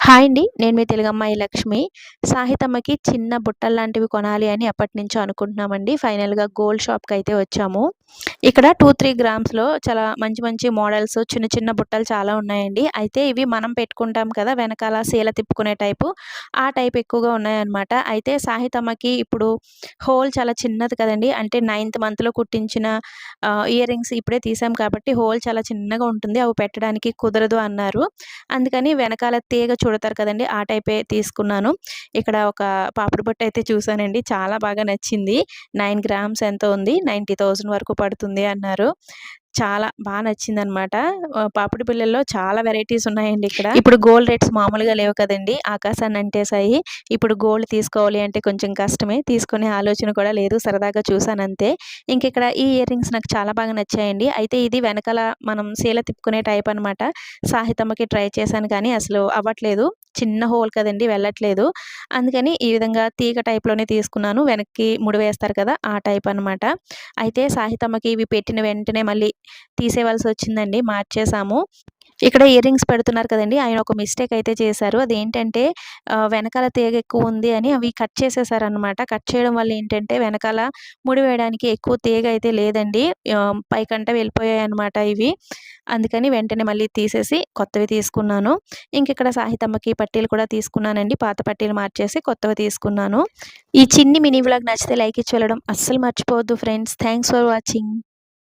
Hi అండి. నేను మీ తెలుగమ్మాయి లక్ష్మి. సాహితమ్మకి చిన్న బుట్టల్లాంటివి కొనాలి అని ఎప్పటినుంచో అనుకుంటున్నామండి. ఫైనల్‌గా గోల్డ్ షాప్‌కయితే వచ్చాము. ఇక్కడ 2, 3 గ్రామ్స్‌లో చాలా మంచి మంచి మోడల్స్ చిన్న చిన్న బుట్టలు చాలా ఉన్నాయండి. అయితే ఇవి మనం పెట్టుకుంటాం కదా! వెనకాల సీల తిప్పుకునే టైపు. ఆ టైప్ ఎక్కువగా ఉన్నాయన్నమాట. అయితే సాహితమ్మకి ఇప్పుడు హోల్ చాలా చిన్నది కదండీ! అంటే నైన్త్ మంత్‌లో కుట్టించిన ఇయర్ రింగ్స్ ఇప్పుడే తీసాం కాబట్టి హోల్ చాలా చిన్నగా ఉంటుంది. అవి పెట్టడానికి కుదరదు అన్నారు. అందుకని వెనకాల తీగ చుడతారు కదండీ! ఆ టైపే తీసుకున్నాను. ఇక్కడ ఒక పాపిడి బుట్ట అయితే చూసానండి. చాలా బాగా నచ్చింది. 9 గ్రామ్స్ ఎంతో ఉంది. 90,000 వరకు పడుతుంది అన్నారు. చాలా నచ్చిందనమాట. పాపిడి బిళ్ళల్లో చాలా వెరైటీస్ ఉన్నాయండి ఇక్కడ. ఇప్పుడు గోల్డ్ రేట్స్ మామూలుగా లేవు కదండీ! ఆకాశాన్ని అంటేసాయి. ఇప్పుడు గోల్డ్ తీసుకోవాలి అంటే కొంచెం కష్టమే. తీసుకునే ఆలోచన కూడా లేదు. సరదాగా చూసానంతే. ఇంకిక్కడ ఈ ఇయర్ రింగ్స్ నాకు చాలా బాగా నచ్చాయండి. అయితే ఇది వెనకాల మనం సీల తిప్పుకునే టైప్ అనమాట. సాహితమ్మకి ట్రై చేశాను కానీ అసలు అవ్వట్లేదు. చిన్న హోల్ కదండీ! వెళ్ళట్లేదు. అందుకని ఈ విధంగా తీగ టైప్‌లోనే తీసుకున్నాను. వెనక్కి ముడి వేస్తారు కదా! ఆ టైప్ అనమాట. అయితే సాహితమ్మకి ఇవి పెట్టిన వెంటనే మళ్ళీ తీసేయవలసొచ్చిందండి. మార్చేసాము. ఇక్కడ ఇయర్ రింగ్స్ పెడుతున్నారు కదండీ! ఆయన ఒక మిస్టేక్ అయితే చేశారు. అదేంటంటే వెనకాల తీగ ఎక్కువుంది అని అవి కట్ చేసేసారనమాట. కట్ చేయడం వల్ల ఏంటంటే వెనకాల ముడి వేయడానికి ఎక్కువ తీగ అయితే లేదండి. పైకంట వెళ్ళిపోయాయన్నమాట ఇవి. అందుకని వెంటనే మళ్ళీ తీసేసి కొత్తవి తీసుకున్నాను. ఇంకిక్కడ సాహితమ్మకి పట్టీలు కూడా తీసుకున్నానండి. పాత పట్టీలు మార్చేసి కొత్తవి తీసుకున్నాను. ఈ చిన్ని మినీ వ్లాగ్ నచ్చితే లైక్ ఇచ్చి వెళ్ళడం అస్సలు మర్చిపోవద్దు ఫ్రెండ్స్. Thanks for watching.